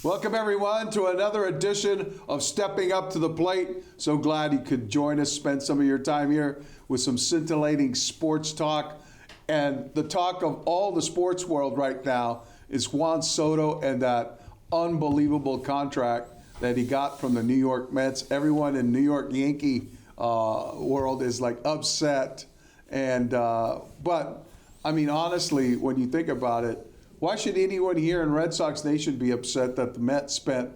Welcome, everyone, to another edition of Stepping Up to the Plate. So glad you could join us, spend some of your time here with some scintillating sports talk. And the talk of all the sports world right now is Juan Soto and that unbelievable contract that he got from the New York Mets. Everyone in New York Yankee world is like upset. And but, I mean, honestly, when you think about it, why should anyone here in Red Sox Nation be upset that the Mets spent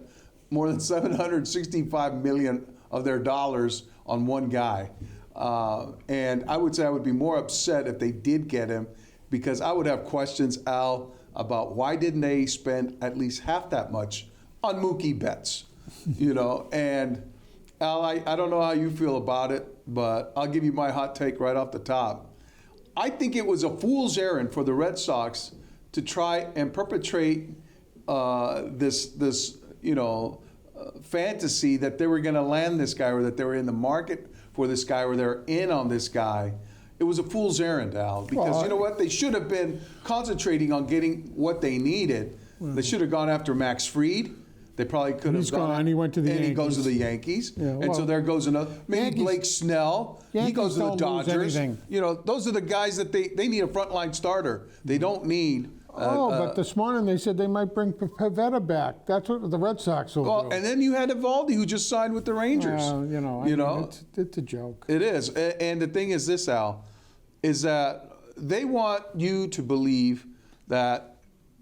more than $765 million of their dollars on one guy? And I would say I would be more upset if they did get him, because I would have questions, Al, about why didn't they spend at least half that much on Mookie Betts? You know, and Al, I don't know how you feel about it, but I'll give you my hot take right off the top. I think it was a fool's errand for the Red Sox to try and perpetrate this fantasy that they were going to land this guy, or that they were in the market for this guy, or they're in on this guy. It was a fool's errand, Al, because you know what? They should have been concentrating on getting what they needed. They should have gone after Max Fried. They probably could have He's gone. He went to the Yankees. And he goes to the Yankees. Yeah, and so there goes another. Maybe Yankees, Blake Snell. He goes to the Dodgers. You know, those are the guys that they need a frontline starter. They don't need. But this morning they said they might bring Pivetta back. That's what the Red Sox will do. And then you had Evaldi, who just signed with the Rangers. It's a joke. It is. And the thing is this, Al, is that they want you to believe that,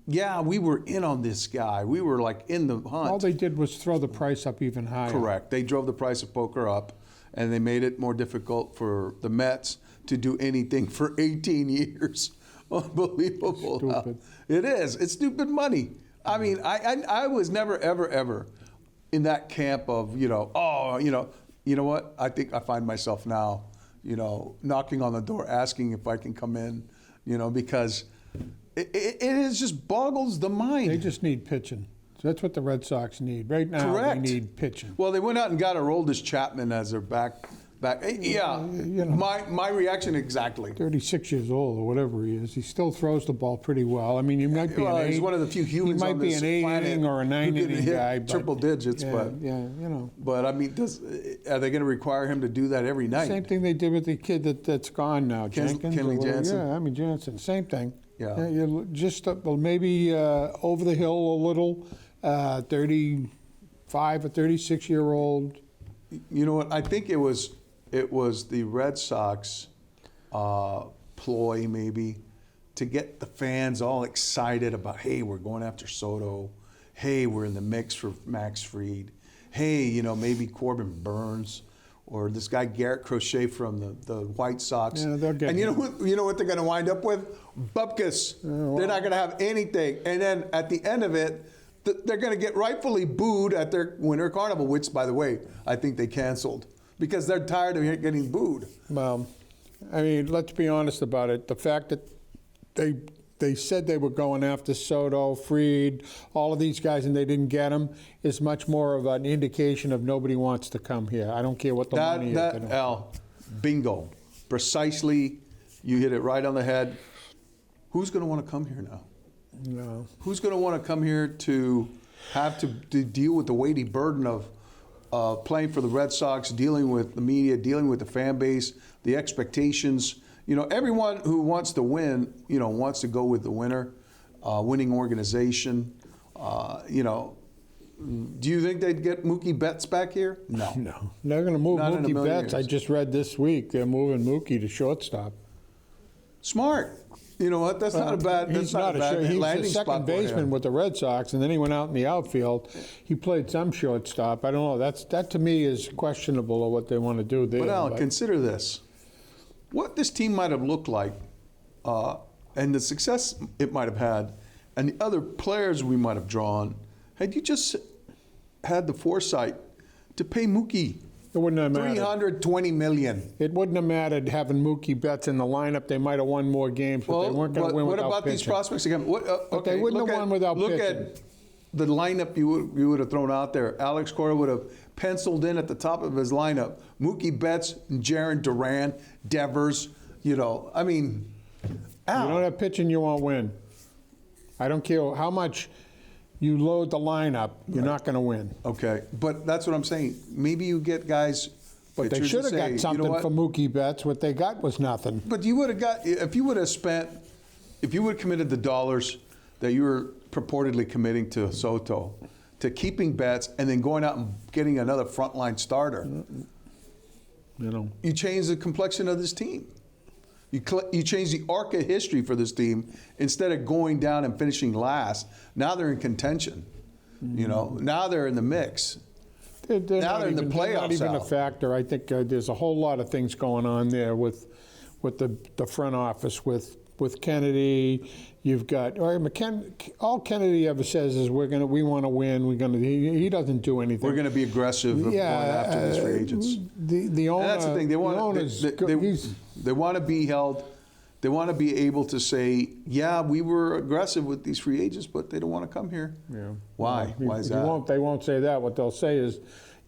yeah, we were in on this guy. We were like in the hunt. All they did was throw the price up even higher. Correct. They drove the price of poker up, and they made it more difficult for the Mets to do anything for 18 years. Unbelievable. Stupid. It is. It's stupid money. I mean, I was never, ever, ever in that camp of, you know what? I think I find myself now, knocking on the door, asking if I can come in, because it is just boggles the mind. They just need pitching. So that's what the Red Sox need. Right now, Correct. They need pitching. Well, they went out and got Aroldis Chapman as their back. Yeah, my reaction exactly. 36 years old or whatever he is, he still throws the ball pretty well. I mean, he might be he's one of the few humans on this planet. He might be an 8-inning or a 9-inning guy. Triple digits, But I mean, are they going to require him to do that every night? Same thing they did with the kid that's gone now, Jenkins. Kenley Jansen. Yeah, I mean Jansen. Same thing. Yeah. You just maybe over the hill a little. 35 or 36-year-old. You know what? I think it was the Red Sox ploy, maybe, to get the fans all excited about, hey, we're going after Soto. Hey, we're in the mix for Max Fried. Hey, maybe Corbin Burns or this guy Garrett Crochet from the White Sox. Yeah, they'll get and you know what they're going to wind up with? Bupkis. They're not going to have anything. And then at the end of it, they're going to get rightfully booed at their Winter Carnival, which, by the way, I think they canceled because they're tired of getting booed. Well, I mean, let's be honest about it. The fact that they said they were going after Soto, Fried, all of these guys, and they didn't get them is much more of an indication of nobody wants to come here. I don't care what the money is. Al, bingo. Precisely. You hit it right on the head. Who's going to want to come here now? No. Who's going to want to come here to have to deal with the weighty burden of playing for the Red Sox, dealing with the media, dealing with the fan base, the expectations? Everyone who wants to win, wants to go with the winner, winning organization. Do you think they'd get Mookie Betts back here? No. No. They're going to move Not Mookie Betts. years. I just read this week they're moving Mookie to shortstop. Smart. You know what? That's not a bad. That's not a bad He's landing a spot second for baseman him. with the Red Sox, and then he went out in the outfield. He played some shortstop. I don't know. That to me is questionable of what they want to do there. But Al, consider this: what this team might have looked like, and the success it might have had, and the other players we might have drawn, had you just had the foresight to pay Mookie. It wouldn't have mattered. $320 million. It wouldn't have mattered having Mookie Betts in the lineup. They might have won more games, but they weren't going to win without pitching. These prospects again? But they wouldn't have won without pitching. the lineup you would have thrown out there. Alex Cora would have penciled in at the top of his lineup Mookie Betts, Jaron Duran, Devers. I mean, Al. You don't have pitching, you won't win. I don't care how much you load the lineup, you're not going to win. Okay, but that's what I'm saying. Maybe you get guys. But they should have got something for Mookie Betts. What they got was nothing. But you would have got, if you would have committed the dollars that you were purportedly committing to Soto, to keeping Betts, and then going out and getting another frontline starter, you change the complexion of this team. You change the arc of history for this team. Instead of going down and finishing last, now they're in contention. Now they're in the mix. They're not in the playoffs. They're not even a factor. I think there's a whole lot of things going on there with the front office, with Kennedy. You've got all Kennedy ever says is we want to win. He doesn't do anything. We're going to be aggressive going after these free agents. The owner, and that's the thing. They want to be held. They want to be able to say, yeah, we were aggressive with these free agents, but they don't want to come here. Yeah. Why? Why is that? They won't say that. What they'll say is,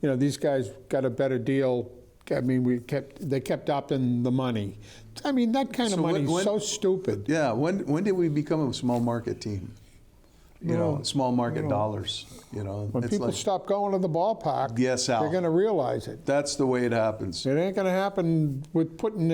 these guys got a better deal. I mean, they kept opting the money. I mean, that kind of money is so stupid. Yeah. When did we become a small market team? Small market dollars. When people stop going to the ballpark, yes, Al, they're going to realize it. That's the way it happens. It ain't going to happen with putting,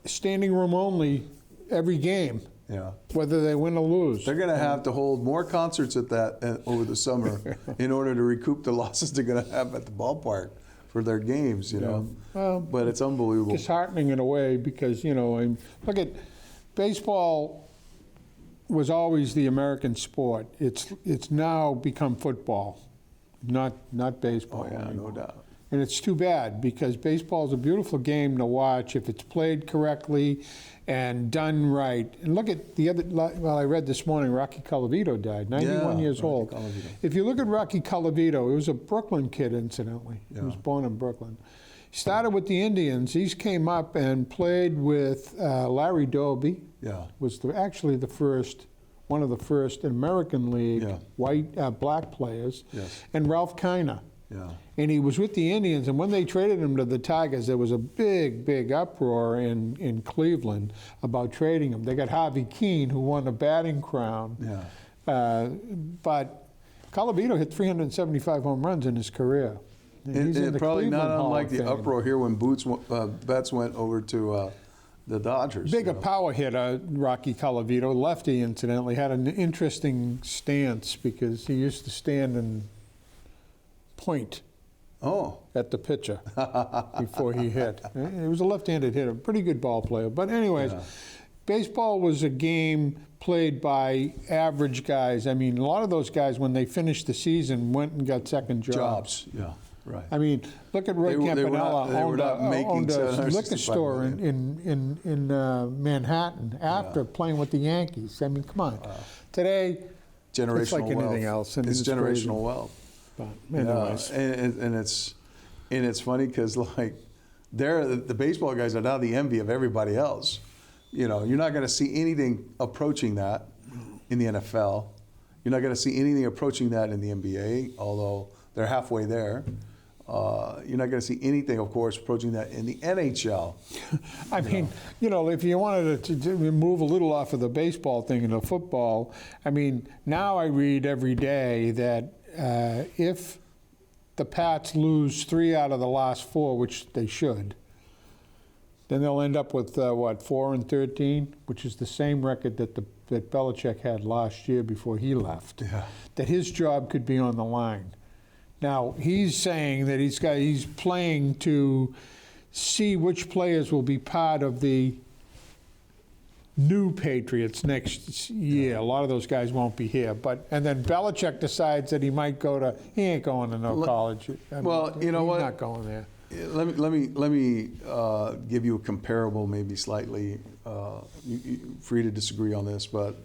standing room only every game. Yeah. Whether they win or lose. They're going to have to hold more concerts at that over the summer in order to recoup the losses they're going to have at the ballpark for their games, Well, but it's unbelievable. Disheartening in a way because, look at baseball was always the American sport. It's now become football, not baseball. Oh, yeah, no doubt. And it's too bad because baseball is a beautiful game to watch if it's played correctly and done right. And look at I read this morning, Rocky Colavito died, 91 years old. Colavito. If you look at Rocky Colavito, he was a Brooklyn kid, incidentally. Yeah. He was born in Brooklyn. He started with the Indians. He came up and played with Larry Doby. Yeah. Was actually one of the first American League black players. Yes. And Ralph Kiner. Yeah. And he was with the Indians, and when they traded him to the Tigers, there was a big uproar in Cleveland about trading him. They got Harvey Keene, who won a batting crown. Yeah. But Colavito hit 375 home runs in his career. And probably not unlike the uproar here when Betts went over to the Dodgers. Bigger power hitter, Rocky Colavito, lefty, incidentally, had an interesting stance because he used to stand and point at the pitcher before he hit. He was a left-handed hitter, pretty good ball player. But anyways, baseball was a game played by average guys. I mean, a lot of those guys, when they finished the season, went and got second jobs. Yeah, right. I mean, look at Roy Campanella owned a liquor store in Manhattan after playing with the Yankees. I mean, come on. Today, it's like anything else. It's generational wealth. But anyways. And it's funny because the baseball guys are now the envy of everybody else. You're not going to see anything approaching that in the NFL. You're not going to see anything approaching that in the NBA, although they're halfway there. You're not going to see anything, of course, approaching that in the NHL. I mean, if you wanted to move a little off of the baseball thing into football, I mean, now I read every day that if the Pats lose 3 out of the last 4, which they should, then they'll end up with 4-13, which is the same record that Belichick had last year before he left. Yeah. That his job could be on the line. Now he's saying that he's playing to see which players will be part of the new Patriots next year. A lot of those guys won't be here. And then Belichick decides that he ain't going to no college. You know he's what? He's not going there. Let me give you a comparable, maybe slightly. Free to disagree on this, but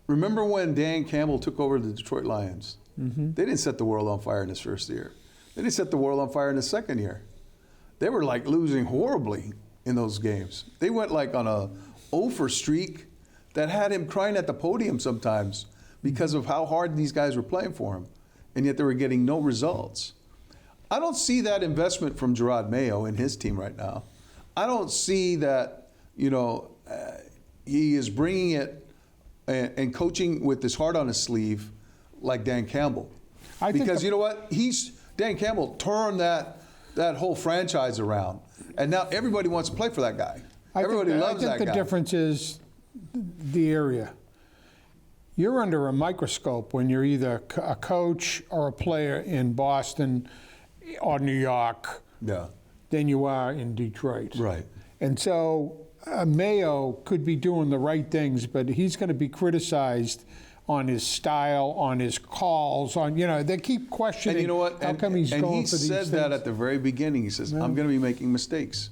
remember when Dan Campbell took over the Detroit Lions? Mm-hmm. They didn't set the world on fire in his first year. They didn't set the world on fire in his second year. They were losing horribly in those games. They went on a 0 for streak. that had him crying at the podium sometimes because of how hard these guys were playing for him, and yet they were getting no results. I don't see that investment from Gerard Mayo in his team right now. I don't see that, he is bringing it and coaching with his heart on his sleeve like Dan Campbell. Because you know what? Dan Campbell turned that whole franchise around, and now everybody wants to play for that guy. Everybody loves that guy. I think the difference is the area. You're under a microscope when you're either a coach or a player in Boston or New York than you are in Detroit. Right. And so Mayo could be doing the right things, but he's going to be criticized on his style, on his calls, they keep questioning. And you know what? How come he's going for these things? And he said that at the very beginning. He says, I'm going to be making mistakes.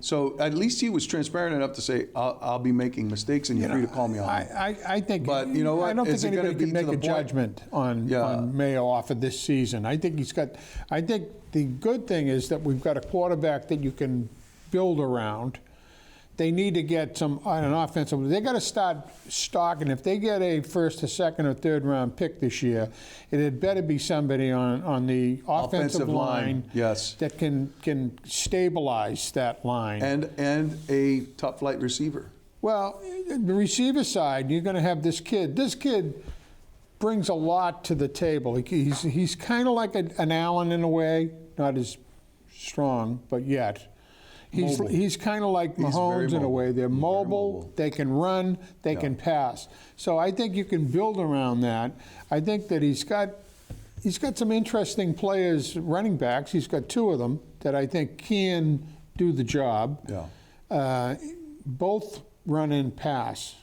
So at least he was transparent enough to say, I'll be making mistakes, and you're free to call me on them. I think, but you know what? I don't think anybody can make a judgment on Mayo off of this season. I think the good thing is that we've got a quarterback that you can build around. They need to get an offensive. They got to start stocking. If they get a first, a second, or third round pick this year, it had better be somebody on the offensive line that can stabilize that line. And a top flight receiver. Well, the receiver side, you're going to have this kid. This kid brings a lot to the table. He's kind of like an Allen in a way, not as strong, but yet. He's kind of like Mahomes in a way. They're mobile, they can run, they can pass. So I think you can build around that. I think that he's got some interesting players, running backs. He's got two of them that I think can do the job. Both run and pass.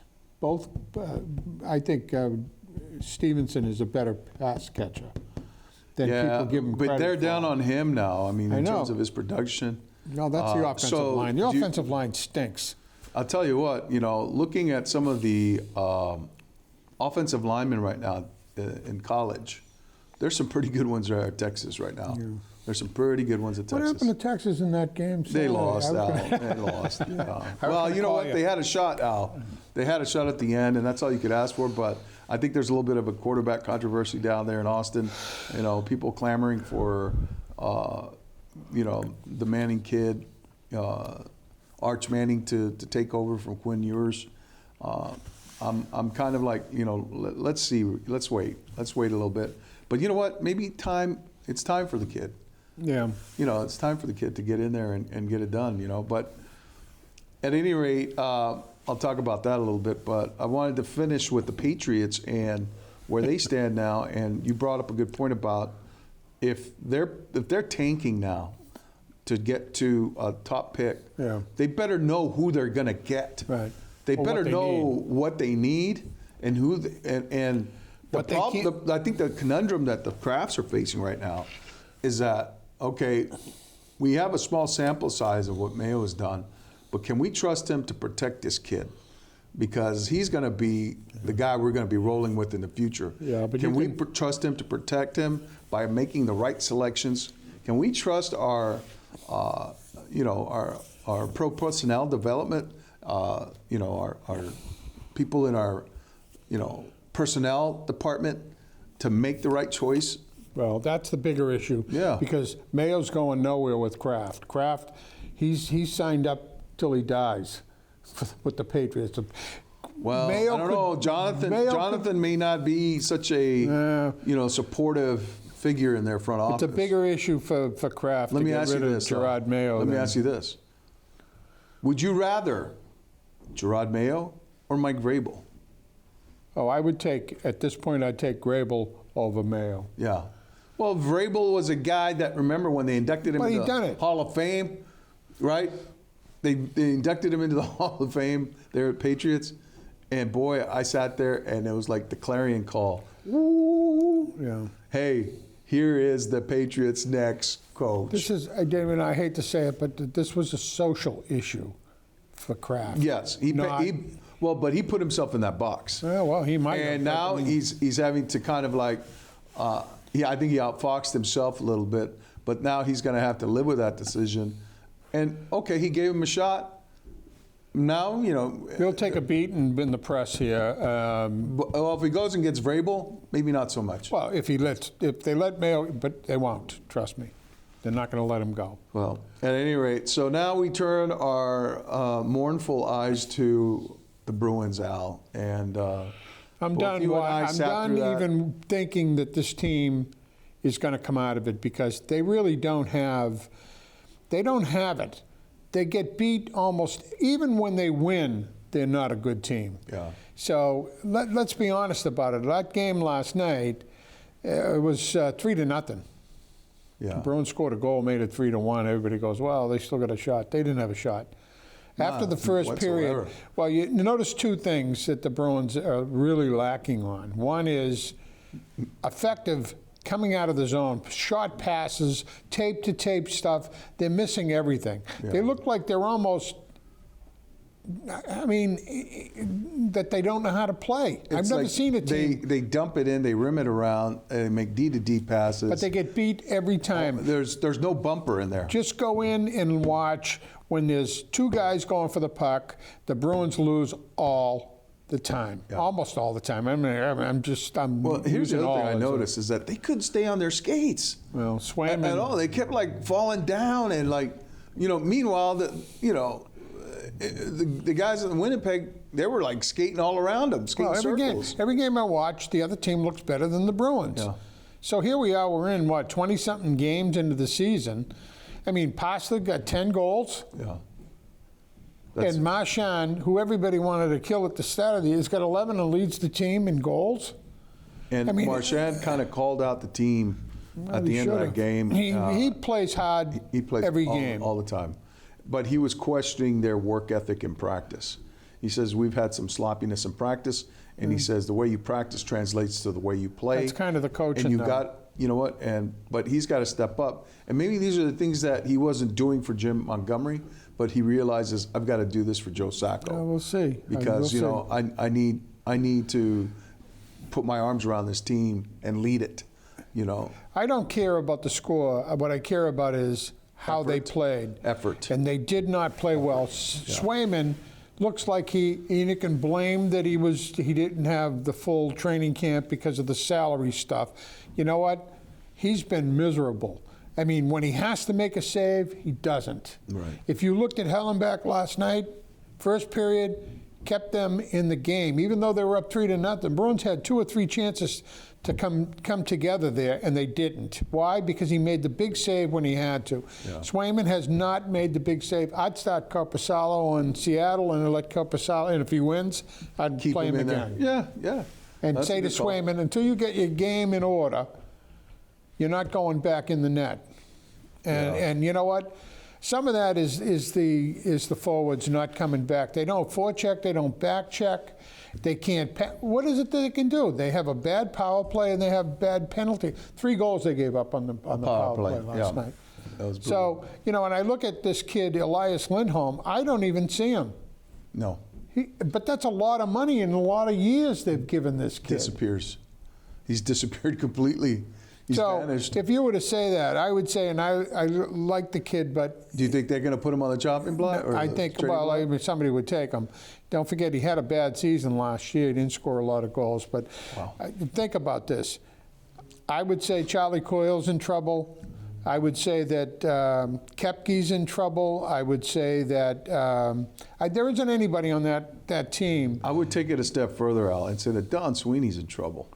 Both, I think Stevenson is a better pass catcher than people give him credit for. But they're down on him now, in terms of his production. No, that's the offensive line. The offensive line stinks. I'll tell you what, looking at some of the offensive linemen right now in college, there's some pretty good ones there at Texas right now. There's some pretty good ones at Texas. What happened to Texas in that game? They lost, Al. They lost. Well, you know what? They had a shot, Al. They had a shot at the end, and that's all you could ask for. But I think there's a little bit of a quarterback controversy down there in Austin. People clamoring for the Manning kid, Arch Manning, to take over from Quinn Ewers. I'm kind of like, let's see, let's wait a little bit. But you know what? Maybe it's time for the kid. Yeah. It's time for the kid to get in there and get it done. But at any rate, I'll talk about that a little bit. But I wanted to finish with the Patriots and where they stand now. And you brought up a good point about if they're tanking now to get to a top pick, they better know who they're going to get. Right. They better know what they need and who the problem. I think the conundrum that the Crafts are facing right now is that we have a small sample size of what Mayo has done, but can we trust him to protect this kid? Because he's going to be the guy we're going to be rolling with in the future. Yeah, but can we trust him to protect him by making the right selections? Can we trust our pro personnel development? Our people in our personnel department to make the right choice? Well, that's the bigger issue. Yeah. Because Mayo's going nowhere with Kraft. Kraft, he's signed up till he dies with the Patriots. Well, Mayo I don't know. Jonathan may not be such a supportive figure in their front office. It's a bigger issue for Kraft to get rid of Gerard Mayo. Let me ask you this. Would you rather Gerard Mayo or Mike Vrabel? Oh, at this point, I'd take Vrabel over Mayo. Yeah. Well, Vrabel was a guy that, remember when they inducted him into the Hall of Fame, right? They inducted him into the Hall of Fame there at Patriots. And boy, I sat there and it was like the clarion call. Woo! Yeah. Hey, here is the Patriots' next coach. This is, again, I hate to say it, but this was a social issue for Kraft. Yes. But he put himself in that box. Yeah, well, he might. And now he's having to kind of like, I think he outfoxed himself a little bit, but now he's going to have to live with that decision. And, he gave him a shot. now, you know, He'll take a beating in the press here. well, if he goes and gets Vrabel, maybe not so much. Well, if they let Mayo, but they won't. Trust me, they're not going to let him go. Well, at any rate, so now we turn our mournful eyes to the Bruins, Al, and I'm both done. you and I I'm sat done through that. even thinking that this team is going to come out of it because they really don't have. They don't have it. They get beat almost even when they win. They're not a good team. Yeah. So let's be honest about it. That game last night, it was 3-0. Yeah. The Bruins scored a goal, made it 3-1. Everybody goes, well, they still got a shot. They didn't have a shot. After the first period, well, you notice two things that the Bruins are really lacking on. One is effective coming out of the zone, short passes, tape-to-tape stuff. They're missing everything. Yeah. They look like they're almost, I mean, that they don't know how to play. I've never seen a team. They dump it in, they rim it around, and they make D-to-D passes. But they get beat every time. There's no bumper in there. Just go in and watch when there's two guys going for the puck. The Bruins lose all the time, almost all the time. Well, here's using the other thing I all noticed is that they couldn't stay on their skates. Well, Swayman at all. They kept like falling down and like, you know. Meanwhile, the guys in Winnipeg, they were like skating all around them, skating circles. Every game I watch, the other team looks better than the Bruins. Yeah. So here we are. We're in 20-something games into the season. I mean, Pasta got 10 goals. Yeah. And Marchand, who everybody wanted to kill at the start of the year, has got 11 and leads the team in goals. And Marchand kind of called out the team at the end of that game. He plays hard every game. All the time. But he was questioning their work ethic in practice. He says, we've had some sloppiness in practice, and he says the way you practice translates to the way you play. That's kind of the coaching. And you know what, but he's got to step up. And maybe these are the things that he wasn't doing for Jim Montgomery, but he realizes, I've got to do this for Joe Sacco. We'll see. Because, I need to put my arms around this team and lead it, you know. I don't care about the score. What I care about is how they played. Effort. And they did not play well. Swayman looks like you can blame that he didn't have the full training camp because of the salary stuff. You know what? He's been miserable. I mean, when he has to make a save, he doesn't. Right. If you looked at Hellenbach last night, first period, kept them in the game, even though they were up 3-0. Bruins had 2 or 3 chances to come together there, and they didn't. Why? Because he made the big save when he had to. Yeah. Swayman has not made the big save. I'd start Corpusalo in Seattle and let Corpusalo, and if he wins, I'd play him again. Yeah. And That's say to Swayman, until you get your game in order, you're not going back in the net. And you know what? Some of that is the forwards not coming back. They don't forecheck. They don't back check. They can't. What is it that they can do? They have a bad power play and they have bad penalty. 3 goals they gave up on the power play last night. That was brutal. So when I look at this kid Elias Lindholm, I don't even see him. No. But that's a lot of money and a lot of years they've given this kid. Disappears. He's disappeared completely. He's vanished. If you were to say that, I would say, and I like the kid, but... Do you think they're going to put him on the chopping block? I think, somebody would take him. Don't forget, he had a bad season last year. He didn't score a lot of goals. But think about this. I would say Charlie Coyle's in trouble. I would say that Kepke's in trouble. I would say that there isn't anybody on that team. I would take it a step further, Al, and say that Don Sweeney's in trouble.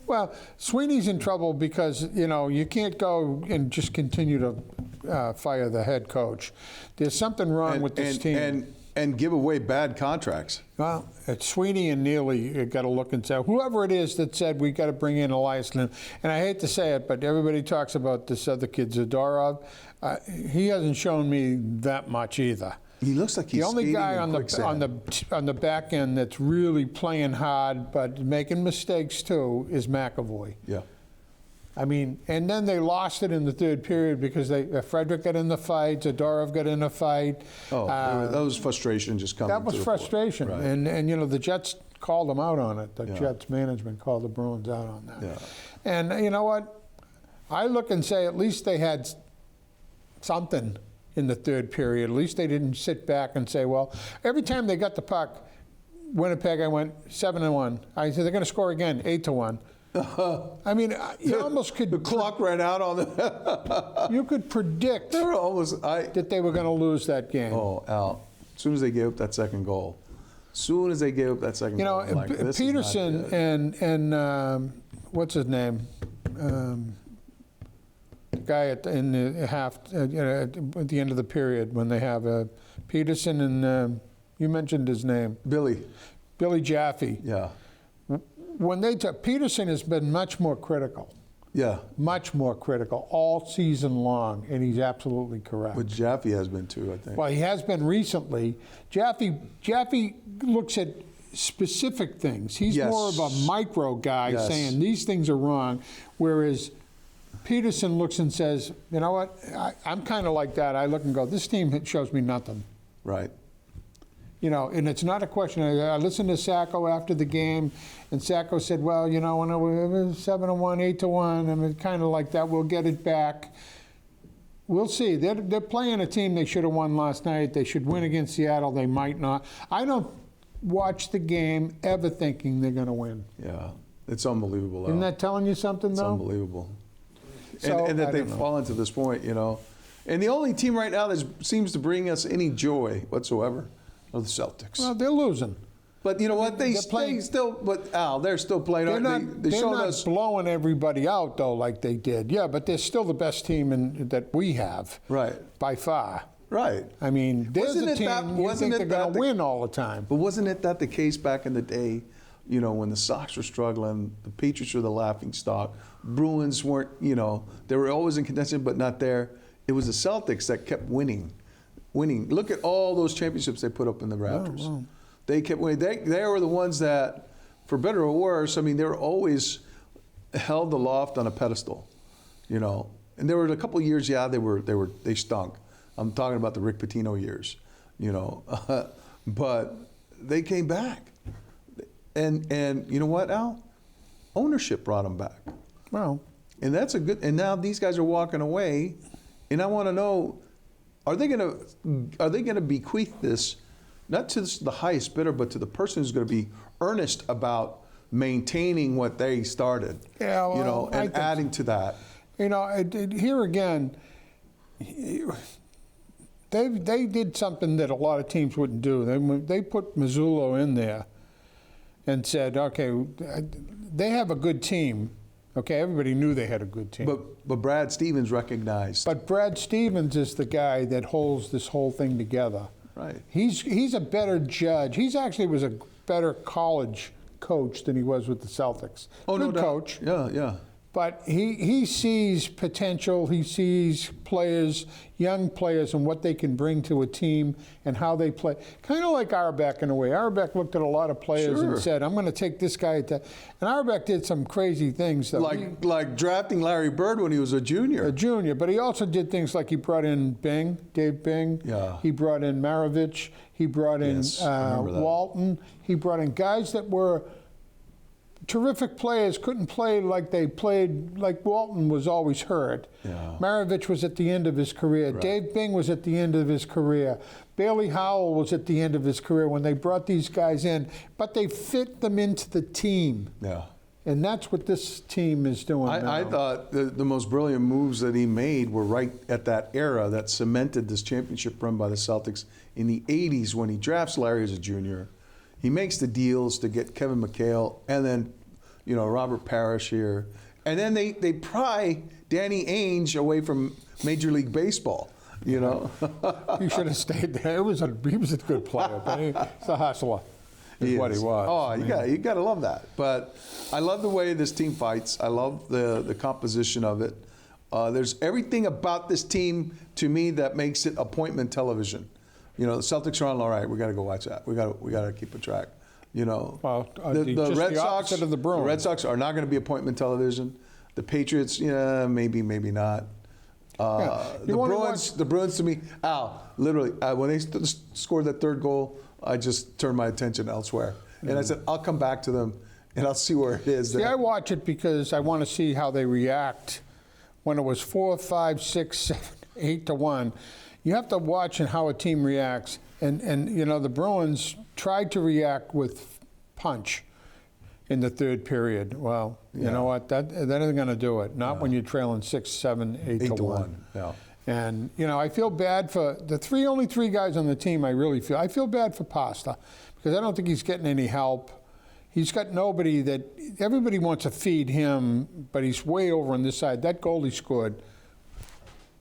Well, Sweeney's in trouble because, you can't go and just continue to fire the head coach. There's something wrong with this team. And give away bad contracts. Well, it's Sweeney and Neely got to look and say, whoever it is that said we got to bring in Elias Lindholm. And I hate to say it, but everybody talks about this other kid, Zadorov. He hasn't shown me that much either. He looks like he's the only guy on the back end that's really playing hard but making mistakes too is McAvoy. Yeah. I mean, and then they lost it in the third period because Frederick got in the fight, Zadorov got in a fight. Oh, that was frustration just coming. That was frustration, right. and the Jets called them out on it. The Jets management called the Bruins out on that. Yeah. And you know what? I look and say at least they had something. in the third period. At least they didn't sit back and say, well, every time they got the puck, Winnipeg, I went 7-1. I said, they're going to score again, 8-1. I mean, you almost could. The clock ran out on them. You could predict They were almost. that they were going to lose that game. Oh, Al! As soon as they gave up that second goal, You know, I'm like, this is Peterson not good. and what's his name? The guy in the half, at the end of the period when they have Peterson and you mentioned his name, Billy. Jaffe. Yeah. When they took Peterson has been much more critical. Yeah. Much more critical all season long, and he's absolutely correct. But Jaffe has been too, I think. Well, he has been recently. Jaffe looks at specific things. He's Yes. more of a micro guy Yes. saying these things are wrong, whereas Peterson looks and says, you know what, I'm kind of like that. I look and go, this team shows me nothing. Right. You know, and it's not a question. I listened to Sacco after the game, and Sacco said, well, you know, when it was 7-1, 8-1, I mean, kind of like that, we'll get it back. We'll see. They're playing a team they should have won last night. They should win against Seattle. They might not. I don't watch the game ever thinking they're going to win. Yeah. It's unbelievable. Isn't Al. that telling you something, It's though? unbelievable. So, and that I they've don't know. fallen to this point, you know. And the only team right now that seems to bring us any joy whatsoever are the Celtics. Well, they're losing. But you know what? They're playing- But Al, they're still playing. They're not, They they're showed not us. blowing everybody out, though, like they did. Yeah, but they're still the best team that we have. Right. By far. Right. I mean, there's Wasn't a it team that- you wasn't think it they're going that to the- win all the time. But wasn't it that the case back in the day, you know, when the Sox were struggling, the Patriots were the laughing stock, Bruins weren't, you know, they were always in contention but not there. It was the Celtics that kept winning. Look at all those championships they put up in the Raptors. wow. They kept winning. They were the ones that, for better or worse, I mean, they were always held aloft on a pedestal, you know. And there were a couple of years, yeah, they stunk. I'm talking about the Rick Pitino years, you know. But they came back. And you know what, Al? Ownership brought them back. Well, And that's a good. And now these guys are walking away, and I want to know, are they gonna bequeath this, not to the highest bidder, but to the person who's going to be earnest about maintaining what they started, Yeah, well, you know, I and think- adding to that. you know, here again, they did something that a lot of teams wouldn't do. They put Mazzullo in there and said, okay, they have a good team. Okay, everybody knew they had a good team. But Brad Stevens recognized. But Brad Stevens is the guy that holds this whole thing together. Right. He's a better judge. He's actually was a better college coach than he was with the Celtics. Oh, Good no doubt. coach. Yeah, yeah. But he sees potential. He sees players, young players, and what they can bring to a team and how they play. Kind of like Auerbach in a way. Auerbach looked at a lot of players Sure. and said, I'm going to take this guy to... And Auerbach did some crazy things. Though. Like drafting Larry Bird when he was a junior. A junior, but he also did things like he brought in Dave Bing. Yeah. He brought in Maravich. He brought in Yes, I remember that. Walton. He brought in guys that were terrific players, couldn't play like they played, like Walton was always hurt. Yeah. Maravich was at the end of his career. Right. Dave Bing was at the end of his career. Bailey Howell was at the end of his career when they brought these guys in, but they fit them into the team. Yeah. And that's what this team is doing now. I thought the most brilliant moves that he made were right at that era that cemented this championship run by the Celtics in the 80s when he drafts Larry as a junior. He makes the deals to get Kevin McHale and then, you know, Robert Parrish here. And then they pry Danny Ainge away from Major League Baseball, you know. He should have stayed there. He was a good player, but he's a hustler. Is what he was. Oh, you got to love that. But I love the way this team fights. I love the composition of it. There's everything about this team to me that makes it appointment television. You know, the Celtics are on. All right, we got to go watch that. We got to keep a track. You know, Well, the just Red the Sox opposite of the Bruins. Red Sox are not going to be appointment television. The Patriots, yeah, maybe not. You wanna watch- The Bruins to me, Al, literally, when they scored that third goal, I just turned my attention elsewhere. And I said, I'll come back to them and I'll see where it is. See, I watch it because I want to see how they react when it was 4, 5, 6, 7, 8 to 1. you have to watch how a team reacts. And you know, the Bruins tried to react with punch in the third period. Well, you know what? That isn't going to do it. Not when you're trailing 6, 7, 8 to 1. Yeah. And you know, I feel bad for the only three guys on the team. I feel bad for Pasta because I don't think he's getting any help. He's got nobody that everybody wants to feed him, but he's way over on this side. That goal he scored,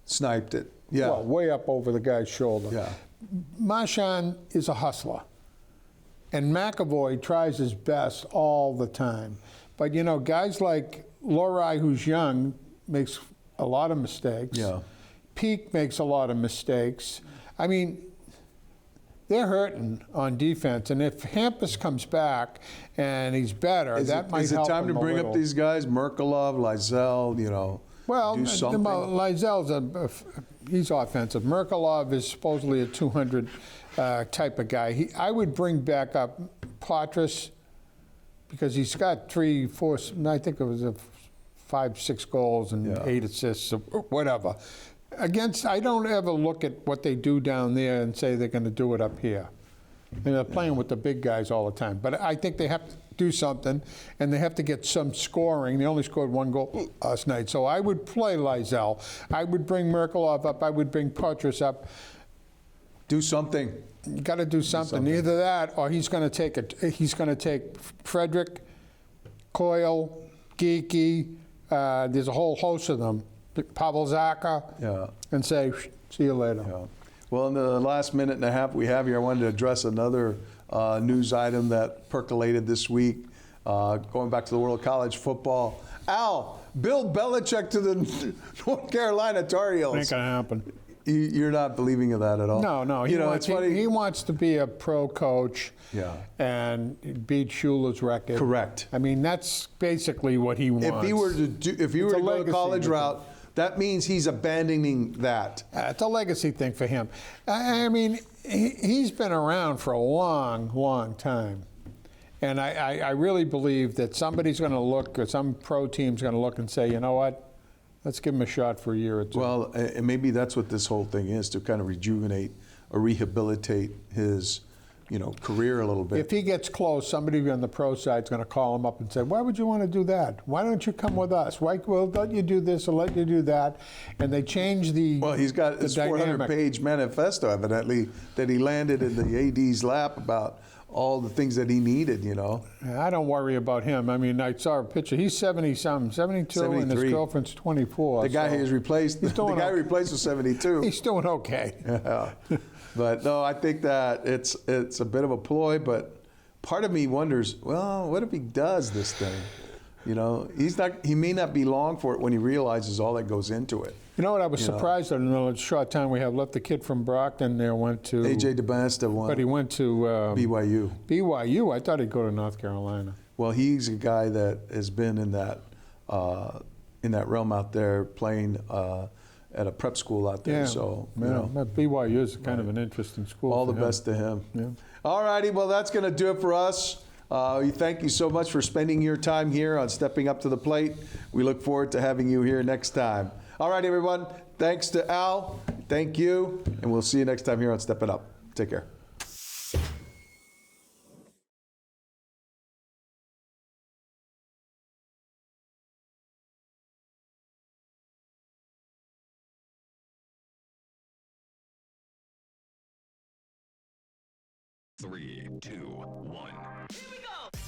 Sniped it. Yeah. well, way up over the guy's shoulder. Yeah. Marchand is a hustler, and McAvoy tries his best all the time. But you know, guys like Lorai, who's young, makes a lot of mistakes. Yeah. Peak makes a lot of mistakes. I mean, they're hurting on defense, and if Hampus comes back and he's better, that might help. Is it time to him a bring little. up these guys, Merkelov, Lysell, you know, Well, do something? Lysel's he's offensive. Merkelov is supposedly a 200 type of guy. I would bring back up Patras because he's got 3, 4, I think it was 5, 6 goals and 8 assists or whatever. I don't ever look at what they do down there and say they're going to do it up here. And they're playing with the big guys all the time. But I think they have to do something, and they have to get some scoring. They only scored 1 goal last night. So I would play Lysell. I would bring Merkelov up. I would bring Patras up. Do something. You got to do something. Either that, or he's going to take Frederick, Coyle, Geeky. There's a whole host of them. Pavel Zacha, and say, see you later. Yeah. Well, in the last minute and a half we have here, I wanted to address another news item that percolated this week, going back to the world of college football. Al, Bill Belichick to the North Carolina Tar Heels. Ain't going to happen. You're not believing of that at all? No. It's funny. He wants to be a pro coach and beat Schuler's record. Correct. I mean, that's basically what he wants. If he were to go the college route, that means he's abandoning that. It's a legacy thing for him. I mean, he's been around for a long, long time. And I really believe that somebody's going to look, or some pro team's going to look and say, you know what, let's give him a shot for a year or two. Well, and maybe that's what this whole thing is, to kind of rejuvenate or rehabilitate his career a little bit. If he gets close, somebody on the pro side is going to call him up and say, why would you want to do that? Why don't you come with us? We'll let you do this or let you do that. And they change the Well, he's got his 400-page manifesto, evidently, that he landed in the AD's lap about all the things that he needed, I don't worry about him. I mean, I saw a picture. He's 70-something, 72, and his girlfriend's 24. The guy he replaced, replaced was 72. He's doing okay. Yeah. But no, I think that it's a bit of a ploy, but part of me wonders, well, what if he does this thing? He may not be long for it when he realizes all that goes into it. You know what? I was surprised that in the short time we have left, the kid from Brockton there went to AJ DeBasta won. But he went to BYU. BYU. I thought he'd go to North Carolina. Well, he's a guy that has been in that realm out there, playing at a prep school out there. Yeah. So BYU is kind of an interesting school. All the best to him. Yeah. All righty. Well, that's going to do it for us. Thank you so much for spending your time here on Stepping Up to the Plate. We look forward to having you here next time. All right, everyone. Thanks to Al. Thank you. And we'll see you next time here on Stepping Up. Take care. Three, two, one. Here we go.